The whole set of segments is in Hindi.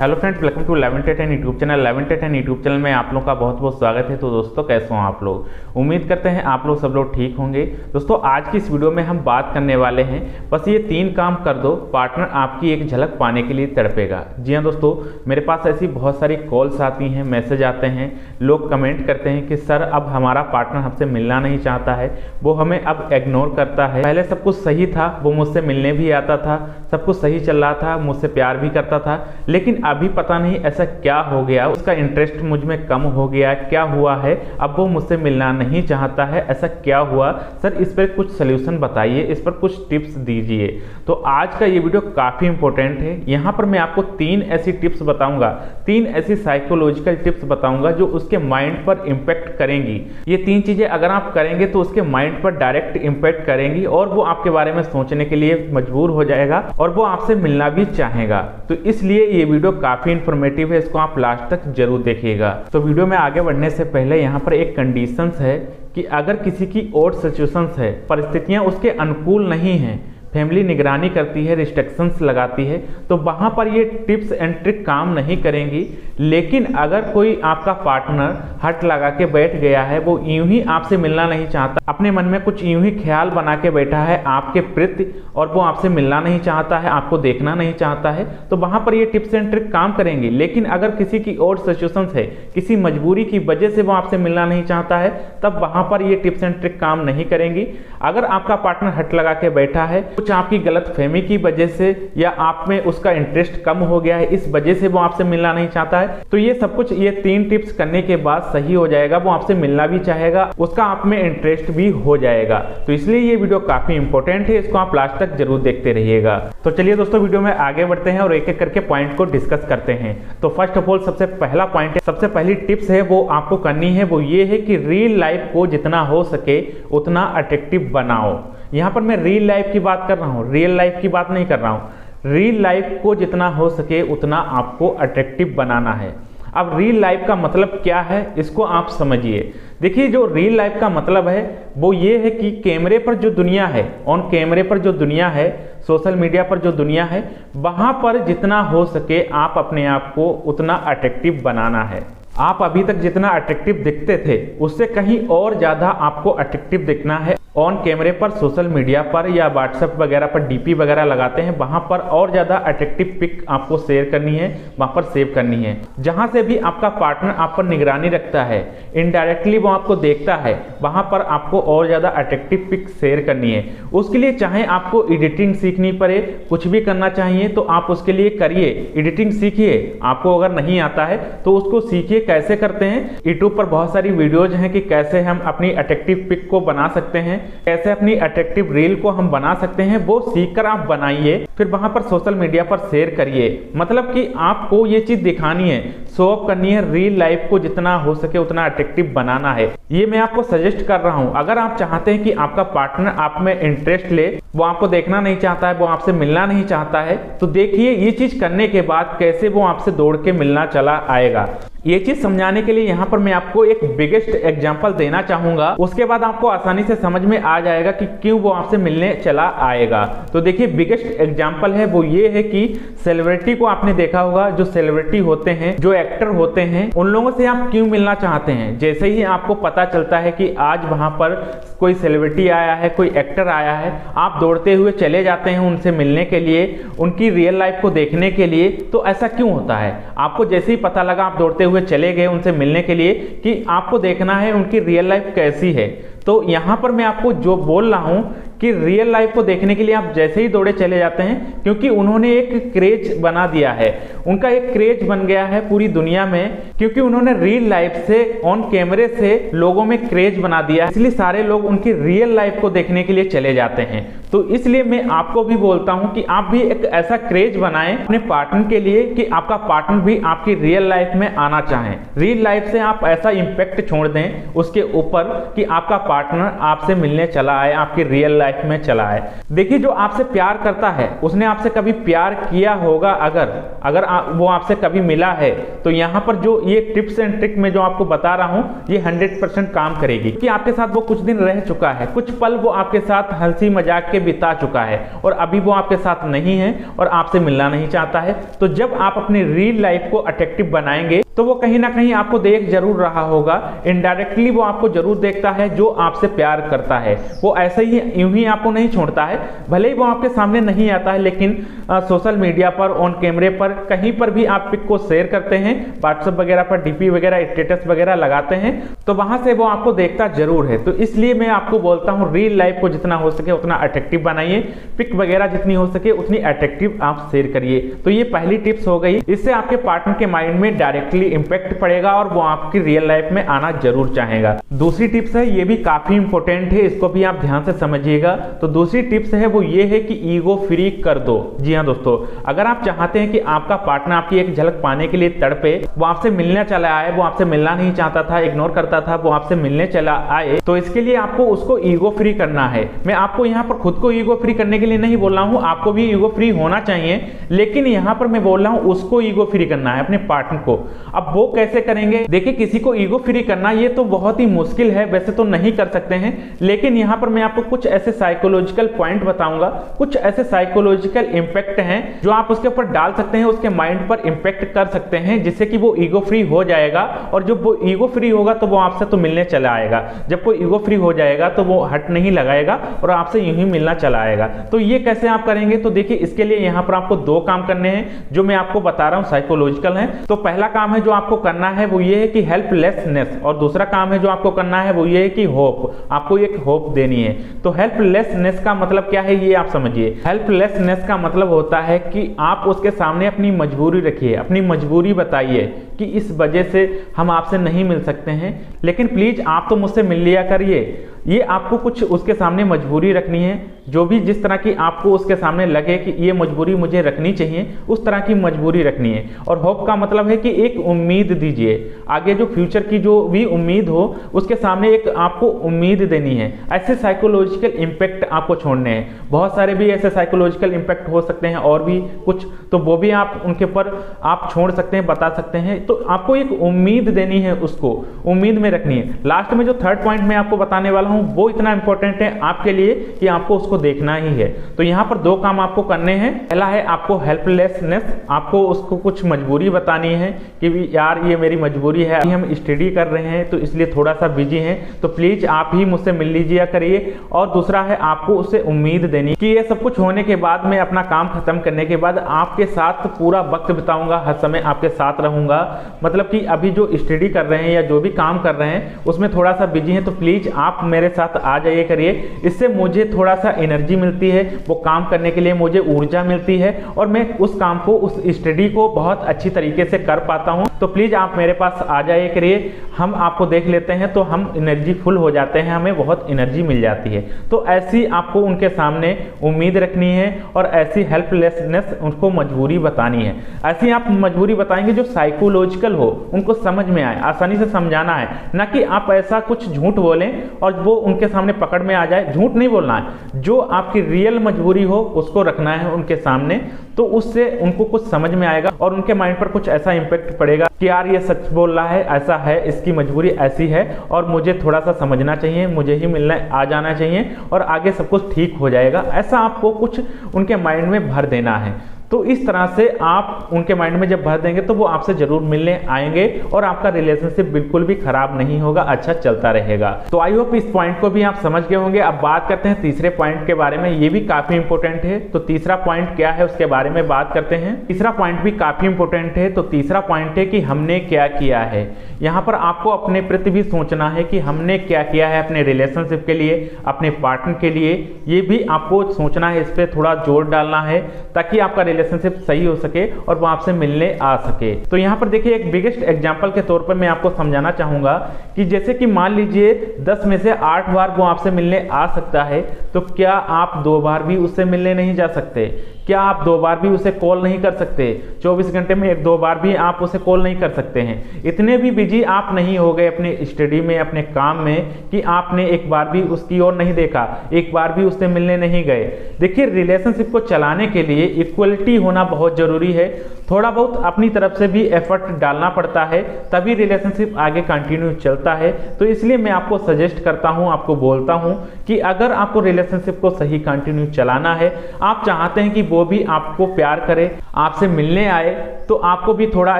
Hello friends, welcome to 1110 YouTube channel. 1110 YouTube channel में आप लोगों का बहुत बहुत स्वागत है। तो दोस्तों, कैसे हो आप लोग? उम्मीद करते हैं आप लोग सब लोग ठीक होंगे। दोस्तों, आज की इस वीडियो में हम बात करने वाले हैं, बस ये 3 काम कर दो, पार्टनर आपकी एक झलक पाने के लिए तड़पेगा। जी हाँ दोस्तों, मेरे पास ऐसी बहुत सारी कॉल्स आती हैं, मैसेज आते हैं, लोग कमेंट करते हैं कि सर अब हमारा पार्टनर हमसे मिलना नहीं चाहता है, वो हमें अब इग्नोर करता है। पहले सब कुछ सही था, वो मुझसे मिलने भी आता था, सब कुछ सही चल रहा था, मुझसे प्यार भी करता था, लेकिन अभी पता नहीं ऐसा क्या हो गया, उसका इंटरेस्ट मुझ में कम हो गया, क्या हुआ है, अब वो मुझसे मिलना नहीं चाहता है, ऐसा क्या हुआ? सर इस पर कुछ सलूशन बताइए, इस पर कुछ टिप्स दीजिए। तो आज का ये वीडियो काफ़ी इंपॉर्टेंट है। यहाँ पर मैं आपको 3 ऐसी टिप्स बताऊंगा, 3 ऐसी साइकोलॉजिकल टिप्स बताऊंगा जो उसके माइंड पर इम्पैक्ट करेंगी। ये 3 चीज़ें अगर आप करेंगे तो उसके माइंड पर डायरेक्ट इम्पैक्ट करेंगी और वो आपके बारे में सोचने के लिए मजबूर हो जाएगा और वो आपसे मिलना भी चाहेगा। तो इसलिए ये वीडियो काफ़ी इंफॉर्मेटिव है, इसको आप लास्ट तक जरूर देखिएगा। तो वीडियो में आगे बढ़ने से पहले यहाँ पर एक कंडीशंस है कि अगर किसी की और सिचुएशंस है, परिस्थितियाँ उसके अनुकूल नहीं हैं, फैमिली निगरानी करती है, रिस्ट्रिक्शंस लगाती है, तो वहाँ पर ये टिप्स एंड ट्रिक काम नहीं करेंगी। लेकिन अगर कोई आपका पार्टनर हट लगा के बैठ गया है, वो यूं ही आपसे मिलना नहीं चाहता, अपने मन में कुछ यूं ही ख्याल बना के बैठा है आपके प्रति और वो आपसे मिलना नहीं चाहता है, आपको देखना नहीं चाहता है, तो वहाँ पर ये टिप्स एंड ट्रिक काम करेंगे। लेकिन अगर किसी की और सिचुएशंस है, किसी मजबूरी की वजह से वो आपसे मिलना नहीं चाहता है, तब वहाँ पर ये टिप्स एंड ट्रिक काम नहीं करेंगी। अगर आपका पार्टनर हट लगा के बैठा है, कुछ आपकी गलतफहमी की वजह से या आप में उसका इंटरेस्ट कम हो गया है, इस वजह से वो आपसे मिलना नहीं चाहता है, तो ये सब कुछ, ये 3 टिप्स करने के बाद सही हो जाएगा, वो आपसे मिलना भी चाहेगा, उसका आप में इंटरेस्ट भी हो जाएगा। तो इसलिए ये वीडियो काफी इंपॉर्टेंट है, इसको आप लास्ट तक जरूर देखते रहिएगा। तो चलिए दोस्तों, वीडियो में आगे बढ़ते हैं और एक एक करके पॉइंट को डिस्कस करते हैं। तो फर्स्ट ऑफ ऑल, सबसे पहला पॉइंट है, सबसे पहली टिप्स है वो आपको करनी है, वो ये है कि रियल लाइफ को जितना हो सके उतना अट्रैक्टिव बनाओ। यहाँ पर मैं रियल लाइफ की बात कर रहा हूँ, रियल लाइफ की बात नहीं कर रहा हूँ। रियल लाइफ को जितना हो सके उतना आपको अट्रैक्टिव बनाना है। अब रियल लाइफ का मतलब क्या है, इसको आप समझिए। देखिए, जो रियल लाइफ का मतलब है वो ये है कि कैमरे पर जो दुनिया है, ऑन कैमरे पर जो दुनिया है, सोशल मीडिया पर जो दुनिया है, वहाँ पर जितना हो सके आप अपने आप को उतना अट्रैक्टिव बनाना है। आप अभी तक जितना अट्रैक्टिव दिखते थे उससे कहीं और ज़्यादा आपको अट्रैक्टिव दिखना है। ऑन कैमरे पर, सोशल मीडिया पर या व्हाट्सएप वगैरह पर डीपी वगैरह लगाते हैं, वहाँ पर और ज़्यादा अट्रैक्टिव पिक आपको शेयर करनी है, वहाँ पर सेव करनी है। जहाँ से भी आपका पार्टनर आप पर निगरानी रखता है, इनडायरेक्टली वो आपको देखता है, वहाँ पर आपको और ज़्यादा अट्रैक्टिव पिक शेयर करनी है। उसके लिए चाहे आपको एडिटिंग सीखनी पड़े, कुछ भी करना चाहिए तो आप उसके लिए करिए, एडिटिंग सीखिए। आपको अगर नहीं आता है तो उसको सीखिए, कैसे करते हैं। यूट्यूब पर बहुत सारी वीडियोज हैं कि कैसे हम अपनी अट्रैक्टिव पिक को बना सकते हैं, कैसे अपनी अट्रैक्टिव रील को हम बना सकते हैं, वो सीखकर आप बनाइए, फिर वहां पर सोशल मीडिया पर शेयर करिए। मतलब कि आपको ये चीज दिखानी है, शो ऑफ करनी है, रियल लाइफ को जितना हो सके उतना अट्रैक्टिव बनाना है। ये मैं आपको सजेस्ट कर रहा हूं। अगर आप चाहते हैं कि आपका पार्टनर आप में इंटरेस्ट ले, वो आपको देखना नहीं चाहता है, वो आपसे मिलना नहीं चाहता है, तो देखिए ये चीज करने के बाद कैसे वो आपसे दौड़ के मिलना चला आएगा। ये चीज समझाने के लिए यहाँ पर मैं आपको एक बिगेस्ट एग्जांपल देना चाहूंगा, उसके बाद आपको आसानी से समझ में आ जाएगा कि क्यों वो आपसे मिलने चला आएगा। तो देखिए, बिगेस्ट एग्जांपल है वो ये है कि सेलिब्रिटी को आपने देखा होगा, जो सेलिब्रिटी होते हैं, जो एक्टर होते हैं, उन लोगों से आप क्यों मिलना चाहते हैं? जैसे ही आपको पता चलता है कि आज वहां पर कोई सेलिब्रिटी आया है, कोई एक्टर आया है, आप दौड़ते हुए चले जाते हैं उनसे मिलने के लिए, उनकी रियल लाइफ को देखने के लिए। तो ऐसा क्यों होता है? आपको जैसे ही पता लगा आप दौड़ते हुए चले गए उनसे मिलने के लिए कि आपको देखना है उनकी रियल लाइफ कैसी है। तो यहां पर मैं आपको जो बोल रहा हूं कि रियल लाइफ को देखने के लिए आप जैसे ही दौड़े चले जाते हैं, क्योंकि उन्होंने एक क्रेज बना दिया है, उनका एक क्रेज बन गया है पूरी दुनिया में, क्योंकि उन्होंने रियल लाइफ से, ऑन कैमरे से लोगों में क्रेज बना दिया है, इसलिए सारे लोग उनकी रियल लाइफ को देखने के लिए चले जाते हैं। तो इसलिए मैं आपको भी बोलता हूं कि आप भी एक ऐसा क्रेज बनाएं अपने पार्टनर के लिए कि आपका पार्टनर भी आपकी रियल लाइफ में आना चाहें। रियल लाइफ से आप ऐसा इंपैक्ट छोड़ दें उसके ऊपर कि आपका पार्टनर आपसे मिलने चला आए, आपकी रियल लाइफ में चला आए। देखिए, जो आपसे प्यार करता है, उसने आपसे कभी प्यार किया होगा, अगर वो आपसे कभी मिला है, तो यहाँ पर जो ये टिप्स एंड ट्रिक में जो आपको बता रहा हूँ, ये 100% काम करेगी कि आपके साथ वो कुछ दिन रह चुका है, कुछ पल वो आपके साथ हंसी मजाक के बिता चुका है और अभी वो आपके साथ नहीं है और आपसे मिलना नहीं चाहता है। तो जब आप अपनी रियल लाइफ को अट्रैक्टिव बनाएंगे तो वो कहीं ना कहीं आपको देख जरूर रहा होगा, इनडायरेक्टली वो आपको जरूर देखता है जो आपसे प्यार करता है। वो ऐसे ही यूं ही आपको नहीं छोड़ता है, भले ही वो आपके सामने नहीं आता है, लेकिन सोशल मीडिया पर, ऑन कैमरे पर, कहीं पर भी आप पिक को शेयर करते हैं, व्हाट्सएप वगैरह पर डीपी वगैरह, स्टेटस वगैरह लगाते हैं, तो वहां से वो आपको देखता जरूर है। तो इसलिए मैं आपको बोलता हूं रियल लाइफ को जितना हो सके उतना अट्रैक्टिव बनाइए, पिक वगैरह जितनी हो सके उतनी अट्रैक्टिव आप शेयर करिए। तो ये पहली टिप्स हो गई। इससे आपके पार्टनर के माइंड में डायरेक्टली इंपैक्ट पड़ेगा और वो आपकी रियल लाइफ में आना जरूर चाहेगा। दूसरी टिप्स है, ये भी काफी इंपॉर्टेंट है, इसको भी आप ध्यान से समझिएगा। तो दूसरी टिप्स है वो ये है कि ईगो फ्री कर दो। जी हाँ दोस्तों, अगर आप चाहते हैं कि आपका पार्टनर आपकी एक झलक पाने के लिए तड़पे, वो आपसे मिलने चला आए, वो आपसे मिलना नहीं चाहता था, इग्नोर करता था, वो आपसे मिलने चला आए, तो इसके लिए आपको उसको ईगो फ्री करना है। मैं आपको यहाँ पर खुद को ईगो फ्री करने के लिए नहीं बोल रहा हूँ, आपको भी ईगो फ्री होना चाहिए, लेकिन यहाँ पर मैं बोल रहा हूँ उसको ईगो फ्री करना है, अपने पार्टनर को। अब वो कैसे करेंगे? देखिए, किसी को ईगो फ्री करना ये तो बहुत ही मुश्किल है, वैसे तो नहीं कर सकते हैं, लेकिन यहाँ पर मैं आपको कुछ ऐसे साइकोलॉजिकल पॉइंट बताऊंगा, कुछ ऐसे साइकोलॉजिकल इंपैक्ट हैं जो आप उसके ऊपर डाल सकते हैं, उसके माइंड पर इंपैक्ट कर सकते हैं, जिससे कि वो ईगो फ्री हो जाएगा। और जब वो ईगो फ्री होगा तो वो आपसे तो मिलने चला आएगा। जब कोई ईगो फ्री हो जाएगा तो वो हट नहीं लगाएगा और आपसे यूं ही मिलना चला आएगा। तो ये कैसे आप करेंगे? तो देखिए, इसके लिए यहाँ पर आपको दो काम करने हैं जो मैं आपको बता रहा हूँ, साइकोलॉजिकल है। तो पहला काम है जो आपको करना है वो ये है कि हेल्पलेसनेस, और दूसरा काम है जो आपको करना है वो ये है कि होप, आपको एक होप देनी है। तो हेल्पलेसनेस का मतलब क्या है ये आप समझिए। हेल्पलेसनेस का मतलब होता है कि आप उसके सामने अपनी मजबूरी रखिए, अपनी मजबूरी बताइए कि इस वजह से हम आपसे नहीं मिल सकते हैं, लेकिन प्लीज आप तो मुझसे मिल लिया करिए। ये आपको कुछ उसके सामने मजबूरी रखनी है, जो भी जिस तरह की आपको उसके सामने लगे कि ये मजबूरी मुझे रखनी चाहिए, उस तरह की मजबूरी रखनी है। और होप का मतलब है कि एक उम्मीद दीजिए, आगे जो फ्यूचर की जो भी उम्मीद हो उसके सामने एक आपको उम्मीद देनी है। ऐसे साइकोलॉजिकल इंपैक्ट आपको छोड़ने हैं। बहुत सारे भी ऐसे साइकोलॉजिकल इंपैक्ट हो सकते हैं और भी कुछ, तो वो भी आप उनके ऊपर आप छोड़ सकते हैं, बता सकते हैं। तो आपको एक उम्मीद देनी है, उसको उम्मीद में रखनी है। लास्ट में जो थर्ड पॉइंट मैं आपको बताने वाला हूं वो इतना इंपॉर्टेंट है आपके लिए कि आपको उसको देखना ही है। तो यहां पर दो काम आपको करने हैं। पहला है आपको हेल्पलेसनेस, आपको उसको कुछ मजबूरी बतानी है कि यार ये मेरी मजबूरी है, हम स्टडी कर रहे हैं तो इसलिए थोड़ा सा बिजी हैं, तो प्लीज आप ही मुझसे मिल लीजिए करिए। और दूसरा है आपको उससे उम्मीद देनी कि ये सब कुछ होने के बाद, मैं अपना काम खत्म करने के बाद आपके साथ पूरा वक्त बिताऊंगा, हर समय आपके साथ रहूंगा। मतलब कि अभी जो स्टडी कर रहे हैं या जो भी काम कर रहे हैं उसमें थोड़ा सा बिजी हैं, तो प्लीज आप मेरे साथ आ जाइए करिए। इससे मुझे थोड़ा सा एनर्जी मिलती है, वो काम करने के लिए मुझे ऊर्जा मिलती है और मैं उस काम को, उस स्टडी को बहुत अच्छी तरीके से कर पाता हूं। तो प्लीज आप मेरे पास आ जाइए करिए, हम आपको देख लेते हैं तो हम एनर्जी फुल हो जाते हैं, हमें बहुत एनर्जी मिल जाती है। तो ऐसी आपको उनके सामने उम्मीद रखनी है और ऐसी हेल्पलेसनेस उनको मजबूरी बतानी है। ऐसी आप मजबूरी बताएंगे जो साइकोलॉजिकल हो, उनको समझ में आए, आसानी से समझाना है, ना कि आप ऐसा कुछ झूठ बोलें और वो उनके सामने पकड़ में आ जाए। झूठ नहीं बोलना है, जो आपकी रियल मजबूरी हो उसको रखना है उनके सामने, तो उससे उनको कुछ समझ में आएगा और उनके माइंड पर कुछ ऐसा इंपैक्ट पड़ेगा कि यार ये सच बोल रहा है, ऐसा है, इसकी मजबूरी ऐसी है और मुझे थोड़ा सा समझना चाहिए, मुझे ही मिलने आ जाना चाहिए और आगे सब कुछ ठीक हो जाएगा। ऐसा आपको कुछ उनके माइंड में भर देना है। तो इस तरह से आप उनके माइंड में जब भर देंगे तो वो आपसे जरूर मिलने आएंगे और आपका रिलेशनशिप बिल्कुल भी खराब नहीं होगा, अच्छा चलता रहेगा। तो आई होप इस पॉइंट को भी आप समझ गए होंगे। अब बात करते हैं तीसरे पॉइंट के बारे में, ये भी काफी इंपॉर्टेंट है। तो तीसरा पॉइंट क्या है उसके बारे में बात करते हैं। तीसरा पॉइंट भी काफी इंपॉर्टेंट है। तो तीसरा पॉइंट है कि हमने क्या किया है। यहाँ पर आपको अपने प्रति भी सोचना है कि हमने क्या किया है अपने रिलेशनशिप के लिए, अपने पार्टनर के लिए, ये भी आपको सोचना है, इस पर थोड़ा जोर डालना है ताकि आपका रिलेशनशिप सही हो सके और वो आपसे मिलने आ सके। तो यहाँ पर देखिए, एक बिगेस्ट एग्जांपल के तौर पर मैं आपको समझाना चाहूंगा कि जैसे कि मान लीजिए 10 में से 8 बार वो आपसे मिलने आ सकता है, तो क्या आप 2 बार भी उससे मिलने नहीं जा सकते? क्या आप 2 बार भी उसे कॉल नहीं कर सकते? 24 घंटे में 1-2 बार भी आप उसे कॉल नहीं कर सकते हैं? इतने भी बिजी आप नहीं हो गए अपने स्टडी में, अपने काम में, कि आपने एक बार भी उसकी ओर नहीं देखा, एक बार भी उससे मिलने नहीं गए? देखिए, रिलेशनशिप को चलाने के लिए इक्वलिटी होना बहुत जरूरी है। थोड़ा बहुत अपनी तरफ से भी एफर्ट डालना पड़ता है, तभी रिलेशनशिप आगे कंटिन्यू चलता है। तो इसलिए मैं आपको सजेस्ट करता हूं, आपको बोलता हूं कि अगर आपको रिलेशनशिप को सही कंटिन्यू चलाना है, आप चाहते हैं कि वो भी आपको प्यार करे, आपसे मिलने आए, तो आपको भी थोड़ा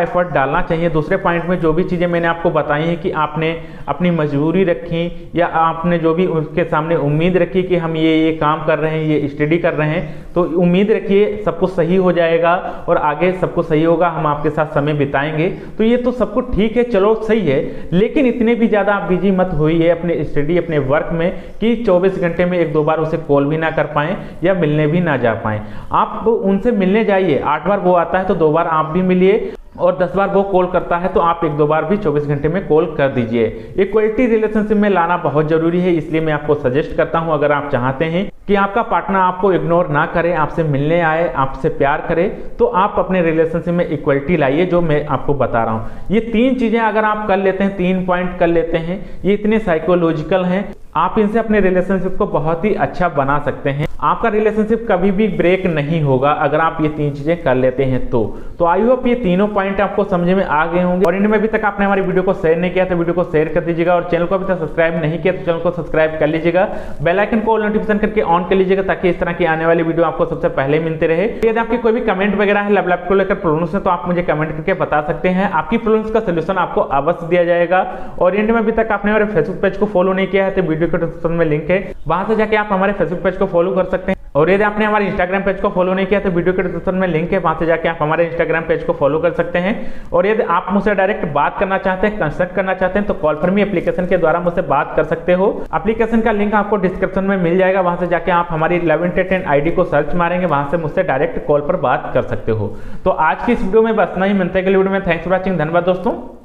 एफर्ट डालना चाहिए। दूसरे पॉइंट में जो भी चीज़ें मैंने आपको बताई हैं कि आपने अपनी मजबूरी रखी या आपने जो भी उसके सामने उम्मीद रखी कि हम ये काम कर रहे हैं, ये स्टडी कर रहे हैं, तो उम्मीद रखिए सब कुछ सही हो जाएगा और आगे सब कुछ सही होगा, हम आपके साथ समय बिताएंगे। तो ये तो सब कुछ ठीक है, चलो सही है, लेकिन इतने भी ज़्यादा आप बिजी मत होइए अपने स्टडी अपने वर्क में कि 24 घंटे में 1-2 बार उसे कॉल भी ना कर पाएं या मिलने भी ना जा पाएं। आप उनसे मिलने जाइए, 8 बार वो आता है तो 2 बार आप भी मिलिए, और 10 बार वो कॉल करता है तो आप 1-2 बार भी 24 घंटे में कॉल कर दीजिए। इक्वलिटी रिलेशनशिप में लाना बहुत जरूरी है, इसलिए मैं आपको सजेस्ट करता हूं, अगर आप चाहते हैं कि आपका पार्टनर आपको इग्नोर ना करे, आपसे मिलने आए, आपसे प्यार करे, तो आप अपने रिलेशनशिप में इक्वलिटी लाइए, जो मैं आपको बता रहा हूं। ये 3 चीजें अगर आप कर लेते हैं, 3 पॉइंट कर लेते हैं, ये इतने साइकोलॉजिकल हैं, आप इनसे अपने रिलेशनशिप को बहुत ही अच्छा बना सकते हैं। आपका रिलेशनशिप कभी भी ब्रेक नहीं होगा अगर आप ये 3 चीजें कर लेते हैं तो आई होप ये तीनों पॉइंट आपको समझ में आ गए होंगे। और इनमें अभी तक आपने हमारी वीडियो को शेयर नहीं किया तो वीडियो को शेयर कर दीजिएगा, और चैनल को अभी तक सब्सक्राइब नहीं किया तो चैनल को सब्सक्राइब कर लीजिएगा, बेल आइकन को ऑल नोटिफिकेशन करके ऑन कर लीजिएगा, ताकि इस तरह की आने वाली वीडियो आपको सबसे पहले मिलते रहे। यदि आपके कोई भी कमेंट वगैरह है लव लाइफ को लेकर प्रॉब्लम्स है, तो आप मुझे कमेंट करके बता सकते हैं, आपकी प्रॉब्लम्स का सोल्यूशन आपको अवश्य दिया जाएगा। और इंड में अभी तक आपने हमारे फेसबुक पेज को फॉलो नहीं किया है तो वीडियो के डिस्क्रिप्शन में लिंक है, वहां से जाके आप हमारे फेसबुक पेज को फॉलो कर सकते हैं। और यदि आपने हमारे इंस्टाग्राम पेज को फॉलो नहीं किया तो वीडियो के डिस्क्रिप्शन में लिंक है, वहां से जाके आप हमारे इंस्टाग्राम पेज को फॉलो कर सकते हैं। और यदि आप मुझसे डायरेक्ट बात करना चाहते हैं, कंसल्ट करना चाहते हैं, तो कॉल फॉर मी एप्लीकेशन के द्वारा मुझसे बात कर सकते हो। एप्लीकेशन का लिंक आपको डिस्क्रिप्शन में मिल जाएगा, वहां से जाके आप हमारी 1110 आईडी को सर्च मारेंगे, वहां से मुझसे डायरेक्ट कॉल पर बात कर सकते हो। तो आज की इस वीडियो में बस इतना ही, मिलते हैं अगली वीडियो में। थैंक्स फॉर वॉचिंग, धन्यवाद दोस्तों।